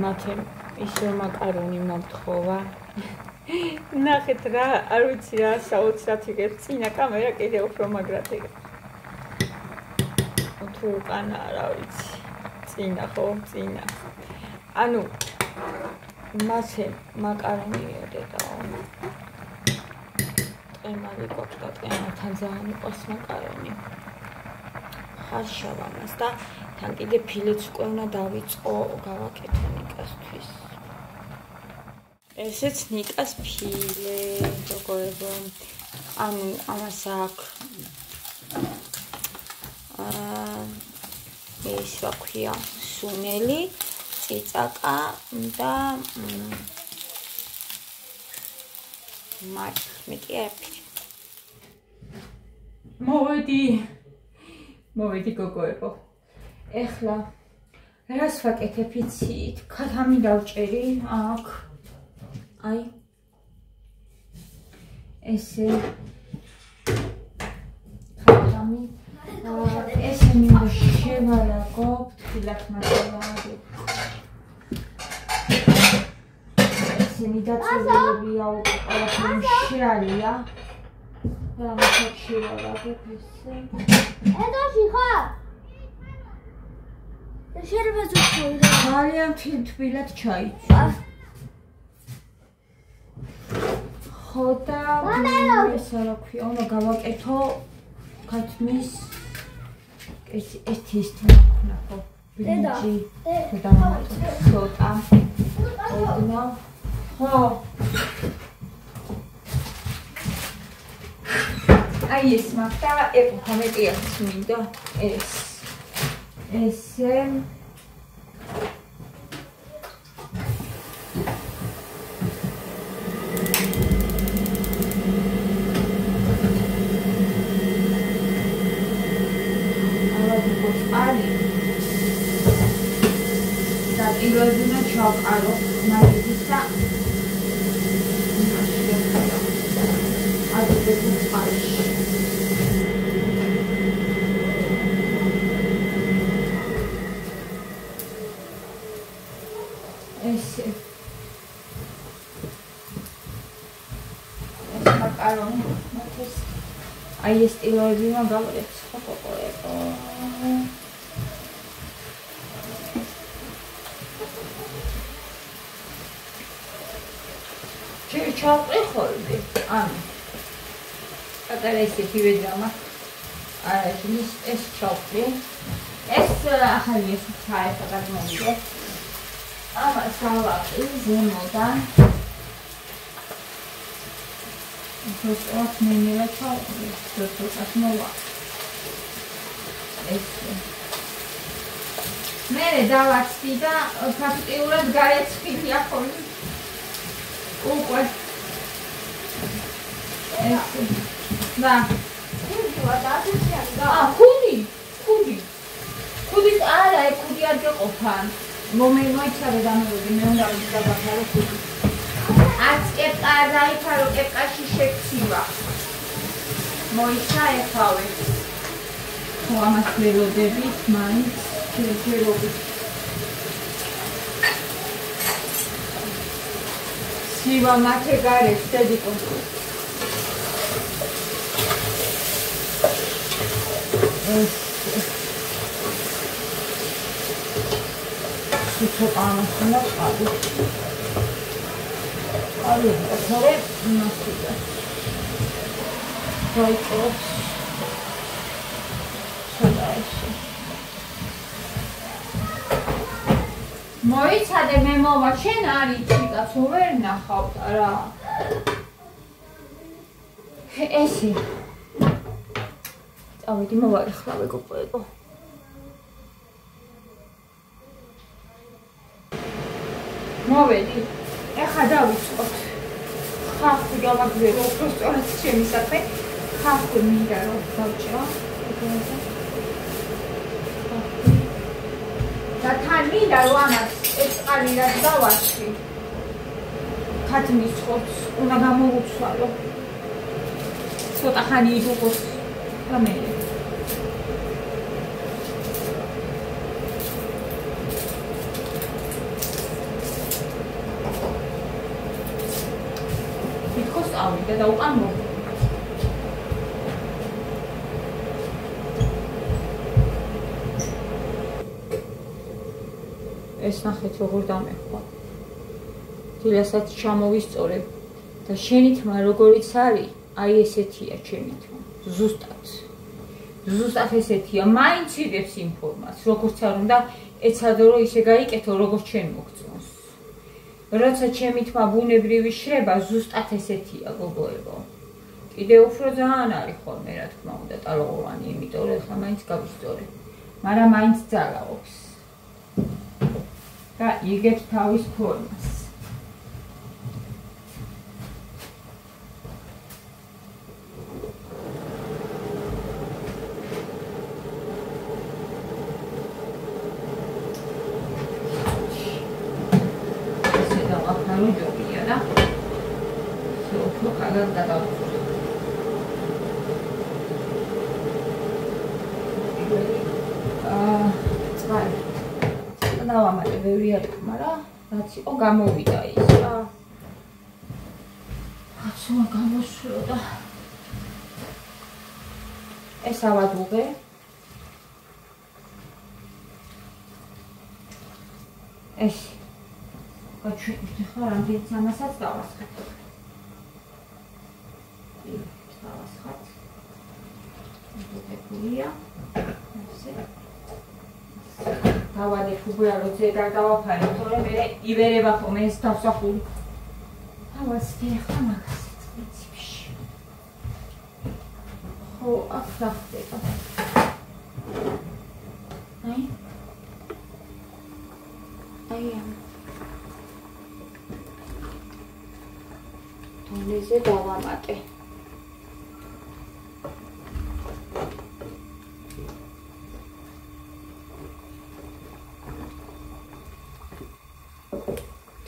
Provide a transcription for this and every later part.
მათე ისო მაკარონი მომთხოვა. ნახეთ რა, არ ვიცი რა საოცრად იღებს წინა კამერა კიდე უფრო მაგრად იღებს. თუ უკანა რა ვიცი. წინა ხო, წინა. ანუ მათე მაკარონი ოდედაო. ტყემალი გვაქვს და ტყემალთან ძალიან იყოს მაკარონი. ხარშავა მას და თან კიდე ფილეც უკვე უნდა დავიწყო გავაკეთო ნიკასთვის. ესეც ნიკას ფილე, როგორებო. ანუ ამას აქვს ეს რა ქვია, სუნელი, წიწაკა და მეტი აფი. მოვედი გოგოებო. ეხლა რას ვაკეთებ იცით? ქათამი დავჭერი აქ. აი. ესე ქათამი ესენი შევარაგობ თილაკ მასალები. ესენი დაწესებულებია უკვე ყველაფერი შეალია. და მაგ შევარაგებ ესე. ედოში ხარ? შეიძლება ზუსტად ძალიან თბილად ჩაიცვა. ხო და ეს რა ქვია, უნდა გავაკეთო ქათმის ეს ნახო. ბრინჯი და ცოტა. ოდნა. ხო. აი ეს მაგდა ეპოქა მეტი აქვს მინდა ეს. ესე და პირველია ჩავყარო მაგის და აი ეს ტილოები მაგალითად ხო ყოყოებო. ჩავყრი ხოლმე. ანუ აკარა ისეთი ვეძამა. არა ეს ჩავყრი. ეს ახალი ეს ჩაეცა გადმოვიდე. ამას გავაყრი ზემოდან. Tot menele çağırıyor. Tot atmova. Este. Mere davasti da practic garetski acolo. Uite. Este. Da. Kudi. Kudi ara e kudi arge qofan. Momentul ăsta de amăruri, mi-am dat de băcară kudi. Ați epqarai faro epqashi shektsiva. Moisa eqave. Ხო ამას ველოდებით, მაინც შეერობით. სივა მათე გარეთ დედიკო. ცოტა ამას უნდა ყავი. Are, oare nu știu. Voi tot. Ce dai? Moița de memova ce n-are cica, ți-o nahau, ara. Esi. Auzi, mă vai hlave copilul. Mă-vedi. Ეხა დავიწყოთ. ხალხი გავაგზავნო უბრალოდ ჩემი საფე. ხალხი მინდა რომ დავჭრო. და თან მინდა რომ ამას ეს წყალი რა დავაშვი. ქათმის ხორცს უნდა გამოვუცვალო. ცოტა ხანი იდუღოს გამელი. წავიდა და უკან მოვიდა. ეს ნახეთ როგორ დამეხვა. დილასაც ჩამოვისწორებ და შენი თმა როგორიც არის, აი ესეთია ჩემი თმა. ზუსტად ესეთია, მაინც იღებს ინფორმაციას, როგორც არ უნდა ეცადო რომ ისე გაიკეთო, როგორც ჩვენ მოგწონს. როცა ჩემი თმა ბუნებრივი შრება, ზუსტად ესეთია, გოგოებო. კიდევ უფრო ძალიან არის ხოლმე, რა თქმა უნდა, ტალღოვანი, იმიტომ რომ ხა მაინც გავისწორე. მაგრამ მაინც ძალაობს. და იგებს თავის ფორმას. ესე დავაფარო ჯობია და უფრო კარგად გადავწყვეტ. წყალი დავამატე ბევრი არ იყო, მაგრამ რაც იყო გამოვიდა ის რა. აცოა გამოსვლა და ეს ავადუღე. ეს გაჩვენებთ ხა რამდენიც ამასაც დავასხათ. დავასხათ. მოგეთქვია. ესე დავადე უბრალოდ ზეგარ დავაფარე, თორემ მე იბერება ხომ ეს დავსახული. ავასწრე ხა მაგასაც პრინციპში. ხო, აქ დახტება. აი ამ დონეზე დავამატე.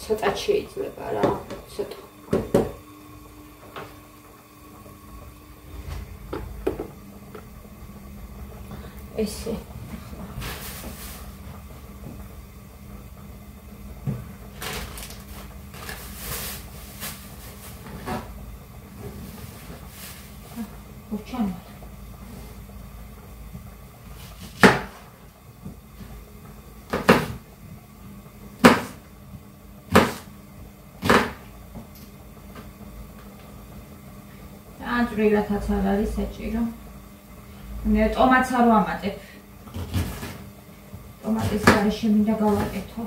ცოტა შეიძლება რა, ცოტა. ესე. უჩამარ. ჭრილათაც არ არის საჭირო. მე ტომატს არ ვამატებ. ტომატის გარეშე მინდა გავაკეთო.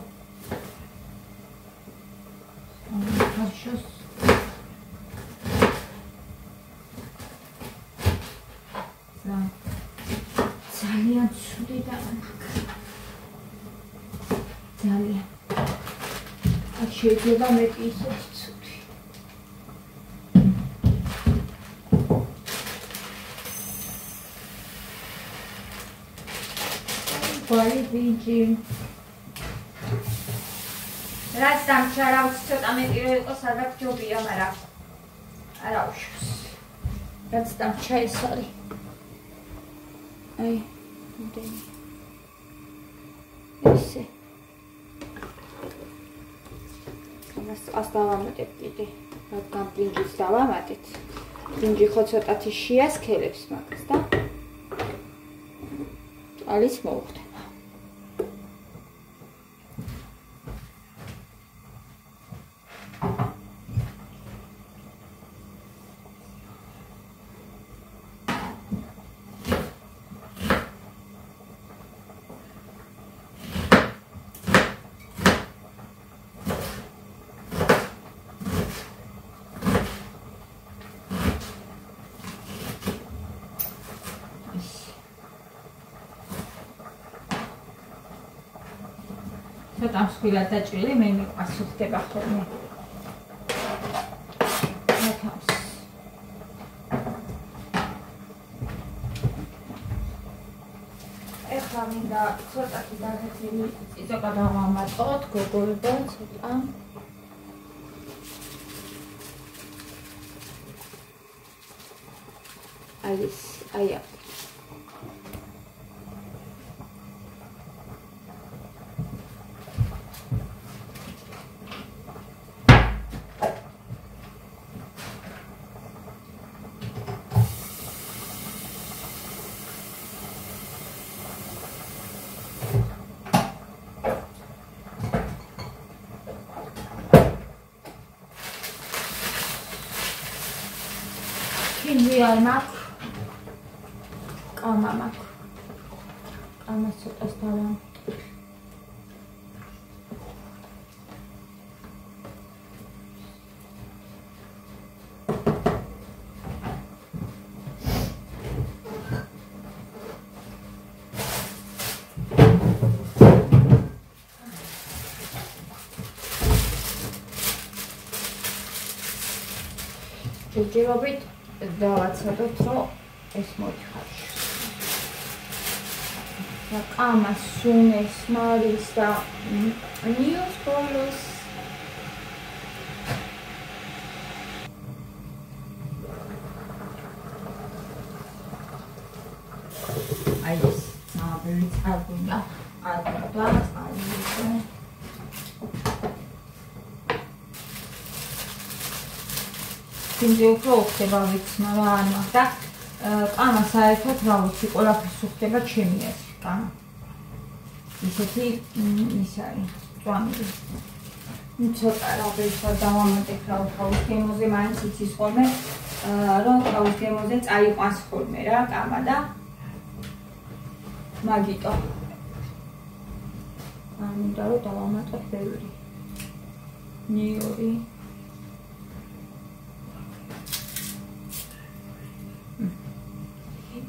ხარშოს. ძალიან ცუდი და ძალიან. აქ შეიძლება მეტი ისეთ ცუდი. Quali vinci? Rastam c'era un ciotta mettere cosa da giobia mara. Araușus. Rastam c'è sali. Ai, uite. Ese. Asta ვამატებ კიდე. რადგან ბრინჯის დავამატეთ. ბრინჯი ხო ცოტათი შეასქელებს მაგას და alles mocht. ცოტა მსხვილად დაჭრილი მე მიყვარს ხდება ხოლმე. აკავს. ეხლა მინდა ცოტათი დაგეცილი წიწაკა დავამატოთ, გოგოებო, ცოტა. აი აქ. არ მაქვს. კამა მაქვს. კამას ცოტას დავამატებ. ჯერჯერობით დავაცადოთ, რომ ეს მოიხარშოს. და კამას, სუნეს, მარის და ნიოს ბოლოს აი ეს ნაბერი წარგვინდა, ადროდა წარგვინდა. თუმცა უფრო ხდება ვიცი, მაგრამ და კამა საერთოდ რა ვიცი, ყველაფერს უხდება ჩემი ასი კამა. ისეთი ის არის, წვანილი. ცოტა რა ვეცარ დავამატებ რა თავის გემოზე, მაინც იცის ხოლმე, რომ თავის გემოზე წაიყვანს ხოლმე რა კამა და მაგიტო. მინდა რომ დავამატოთ ბევრი. ნიორი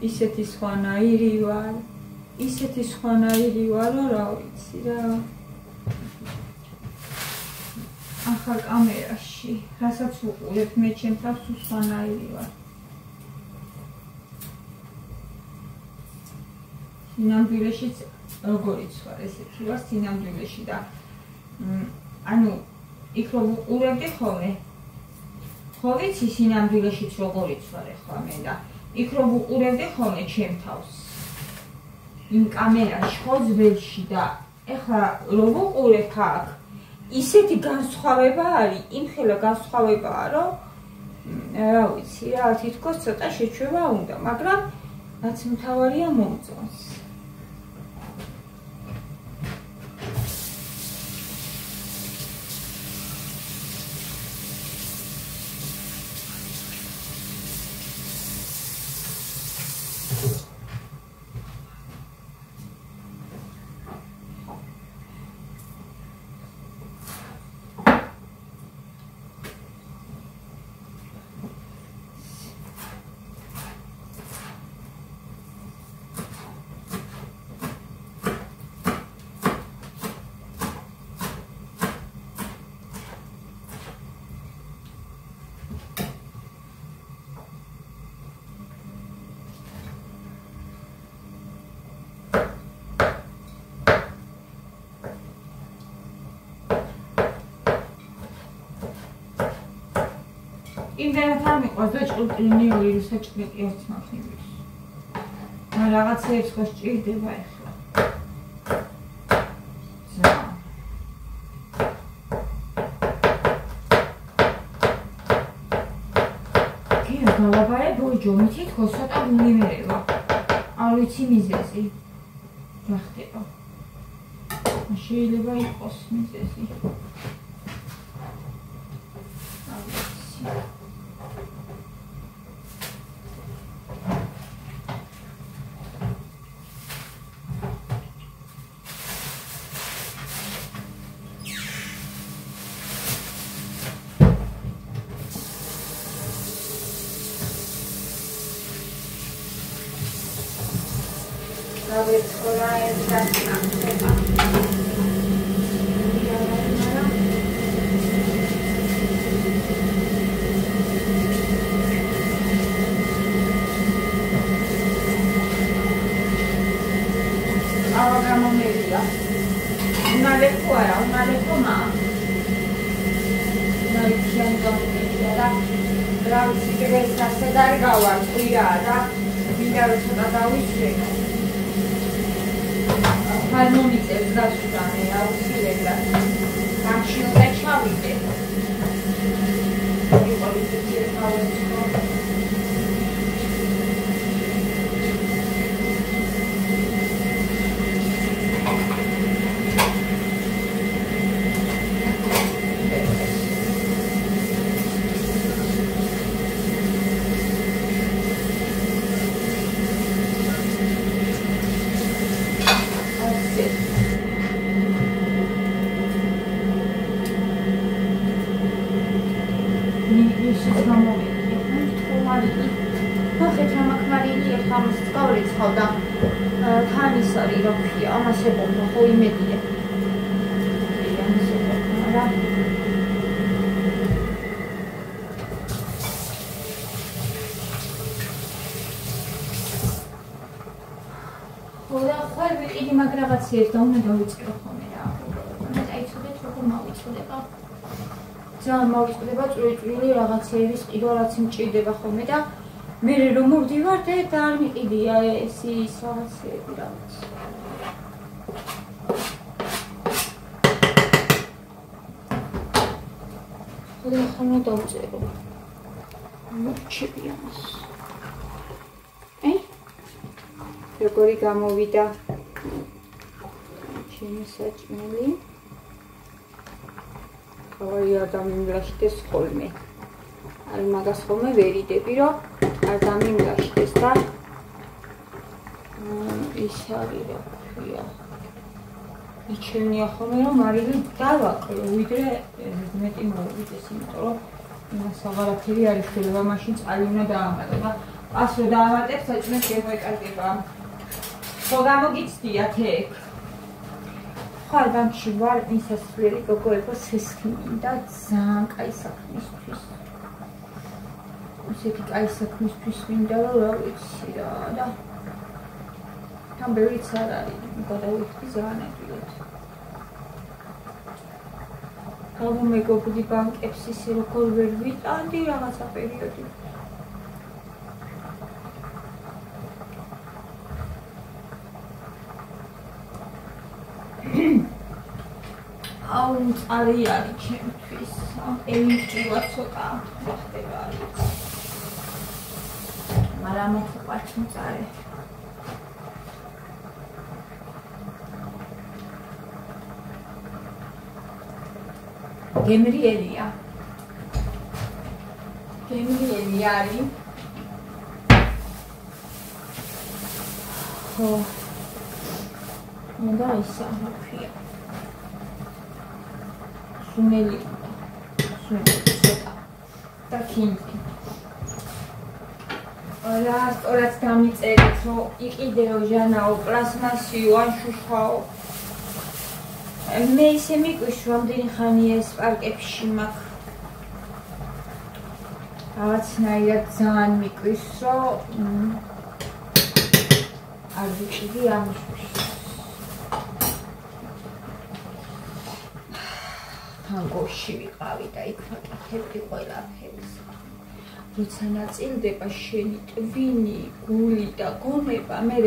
ისეთი სხვანაირი ვარ, რომ რა ვიცი რა. ახალ კამერაში, რასაც ვუყურებ მე ჩემ თავს სხვანაირი ვარ. სინამდვილეშიც როგორიც ვარ, ესეთი ვარ სინამდვილეში და ანუ იქ რომ ვუყურებდი ხოლმე, ხო ვიცი სინამდვილეშიც როგორიც ვარ ახლა მე და იქ რომ ვუყურებდი ხოლმე ჩემ თავს იმ კამერაში ხო ძველში და ეხლა რომ ვუყურებ აქ ისეთი განსხვავება არის, იმხელა განსხვავებაა, რომ რა ვიცი რა, თითქოს ცოტა შეჩვევა უნდა, მაგრამ რაც მთავარია მომწონს. იმდენად არ მიყვარს დაჭყილტილი ორი საჭყლი ერთ მახინებს. და რაღაცეებს ხო სჭირდება ახლა. კია გალაბარე ბოჯო, მითი თქო ცოტა ვიმერება. არ ვიცი მიზეზი. რა ხდება? შეიძლება იყოს მიზეზი. ჩამოვიდი. თუმარი. ნახეთ რა მაქმარილი ერთ ამას გავრიცხავ და თან ის არის რა ქვია, ამას ეყოლა ხო იმედია. ამას ეყოლა რა. ხოდა ხარ ვიყიდი მაგ რაღაცებს და უნდა დავიწყო ხოლმე რა. უნდა დაიცოდეთ როგორ მოვიწყდება. ძალიან მოვიწყდება წვრილი რაღაცების ყიდვა რაც მჭირდება ხოლმე და მე რომ მოვდივარ და არ მიყიდია ეს ის რაღაცები რაღაც. ხოდა ხომ დავწერო. მოჩები ამას. როგორი გამოვიდა ჩემი საჭმელი. ხავარი არ დამიმლაშდეს ხოლმე. აი მაგას ხოლმე ვერ იდები რომ არ დამიმლაშდეს და ის არის რა ქვია. იჩენია ხოლმე რომ მარილი დავაკლო ვიდრე მეტი მოვიდეს იმიტომ რომ იმას აღარაფერი არ იხდება მაშინ წყალი უნდა დაამატო და ას რო დაამატებ საჭმელს შემოეკარგება. ხო გამოგიცდიათ ეგ. ხარ ბანკში ვარ მისასვლელი გოგოებო სესხმინდა ძალიან კაი საქმისთვის. ისეთი კაი საქმისთვის მინდა რომ რა ვიცი რა და თან ბევრიც არ არის გადავიხდი ძალიან ადვილად. გამომეგობრდი ბანკებს ისე როგორ ვერ ვიტანდი რაღაცა პერიოდი. აუ წარი არის ჩემთვის. ელიტივა ცოტა ხდება არის. მაგრამ მე ვყავთ წარი. გემრიელია. გემრიელი არის. ხო. მე და ისა მაფია. სუნელი. ცოტა. და კინგი. რასტორაც დამიწერეთ, რომ იყიდეო ჟანაო პლასმასიო ან შუშხაო. მე ისე მიყვის რამდენი ხანია ეს პარკებში მაქვს. რაღაცნაირად ძალიან მიყვის, რომ არ ვიყიდი ამისთვის. თანგოში ვიყავი და იქ ვაკეთებდი ყველაფერს. როცა ნაწილდება შენი ტვინი, გული და გონება, მე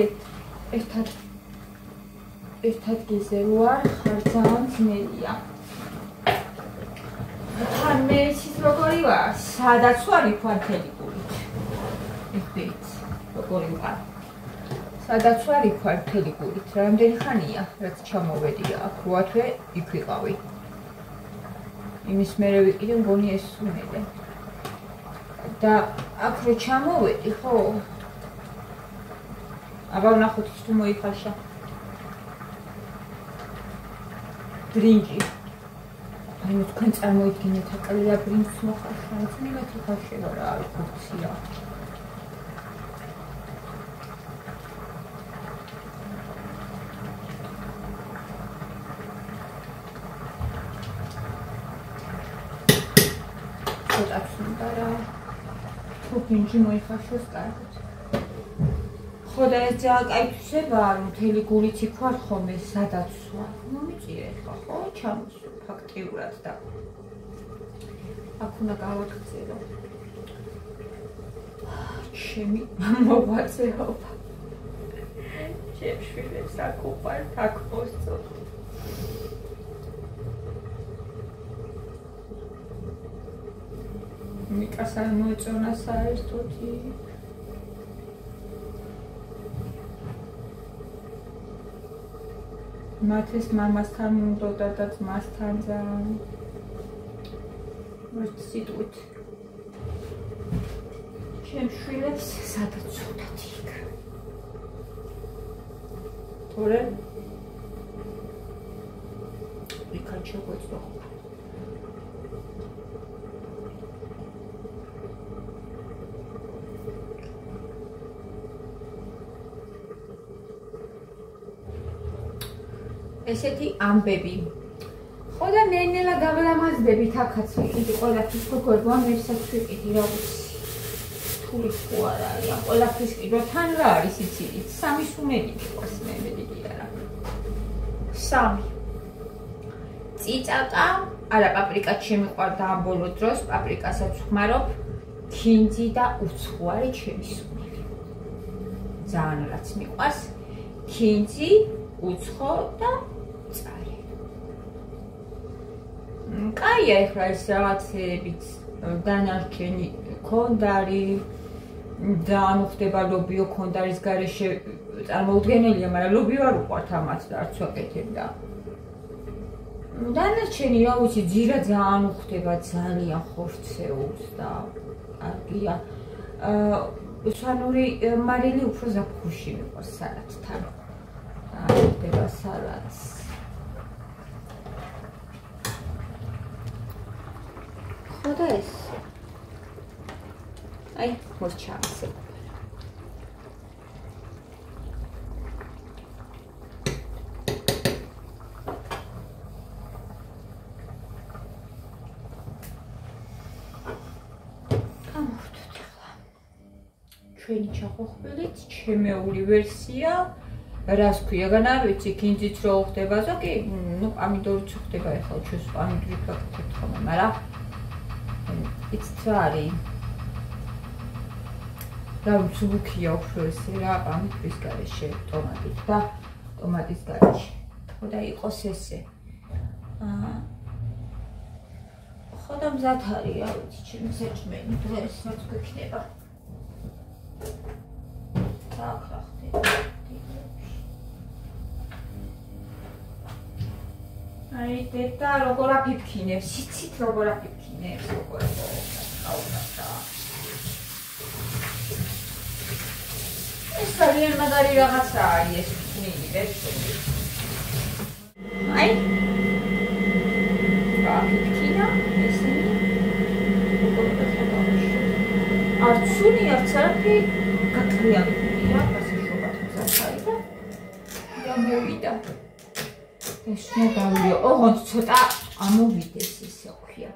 ერთად გიზე ვარ, ხარ ძალიან ძნელია. თან მე იცით როგორი ვარ, სადაც ვარ იქ ვარ მთელი გულით. ეხდით, როგორი ვარ. სადაც ვარ იქ ვარ მთელი გულით. რამდენი ხანია, რაც ჩამოვედი აქ 8 თვე იქ ვიყავი. იმის მერე ვიყიდე მგონი ეს სუნელე. და აქ რო ჩამოვედი, ხო? აბა ვნახოთ ის თუ მოიხარშა. ბრინჯი. აი მე თქვენ წარმოიდგინეთ აკალია ბრინჯს მოხარშა, ძნელად იხარშება რა, არის ხურცია. ცოტაც უნდა რა. თუ ბრინჯი მოიხარშოს კარგად. ხო და ეს ძალიან კაი თვისებაა, რომ მთელი გულით იქ ვარ ხოლმე, სადაც ვარ. მომიწირე ხა, ხო, ჩამოსვი ფაქტიურად და აქ უნდა გავაგრძელო. ჩემი მოღვაწეობა. ჩემს შვილებს აქ უყვართ, აქ მოსწონთ. მიკას არ მოეწონა საერთოდი. მათეს მამასთან უნდოდა და ძმასთან ძალიან. ერთ სიტყვით. ჩემს შვილებს სადაც ცუდად იქ. თორე იქაც შეგვეწყო. ესეთი ამბები. ხო და ნელა გავლამაზდებით აქაც ვიყიდი ყველაფრის გოგოებო ამ ერთსაც ვიყიდი რა ვიცი. თული ხო არ არის ამ ყველაფრის კიდო თან რა არის იცით? 3 სუმენი მიყვარს მე მეტი არა. 3 წიწაკა, არა პაპრიკაც შემიყვარდა ამ ბოლო დროს, პაპრიკასაც ვხმარობ, ქინძი და უცხოარი ჩემი სუნელი. ძალიან რაც მიყვარს, ქინძი, უცხო და მწარე. კაია ეხლა ეს რაღაცებიც დანარჩენი ქონდარი და ანუ ხდება ლობიო ქონდარის გარეშე წარმოუდგენელია, მაგრამ ლობიო არ უყვართ ამას და არც ვაკეთებ და დანარჩენი რა ვიცი ძირა ძალიან უხდება ძალიან ხორცეულს და კარგია სანური მარილი უფრო ზაფხულში მიყვარს სალატთან ხდება სალატს ხო და ეს აი მორჩა ჩვენი ჩახოხბილით ჩემეული ვერსია რას ქვია გან არ ვიცი ქინძით რო ხდება ზოგი ნუ პამიდორიც ხდება ახლა ჩვენს პამიდორი გაკეთებთ ხოლმე მაგრამ იცით რა არის რა უცუბუქია უფრო ესე რა პამიდორის გარეშე ტომატით და ტომატის გარეშე ხო და იყოს ესე ხო და მზად არის რა ვიცი ჩემი საჭმელი დღეს რაც გვექნება აი დედა როგორ აფიფქინებს, იცით როგორ აფიფქინებს, როგორ გავუნა. ეს ძალიან მაგარი რაღაცა არის ეს ფიქნილი, ვერცელი. აი აფიფქინა, ესენი როგორ გადავაშო. არც სუნი, არც არაფერი გაკრიალებული რა, გასაშობად მზად და მოვიდა. ეს ნაგავია, ოღონდ ცოტა ამოვიდეს ისე ქვია.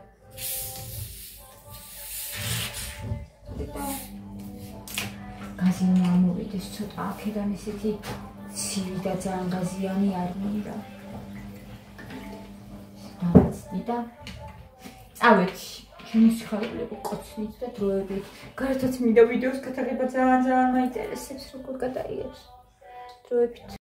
გაზი ამოვიდეს ცოტა აქედან ესეთი ცივი და ძალიან გაზიანი არ მინდა. დავაცდი და წავედი. ჩემი სიხარულები ყოცნით და დროებით. გარეთაც მინდა ვიდეოს გათაღება ძალიან მაინტერესებს როგორ გადაიღებს. დროებით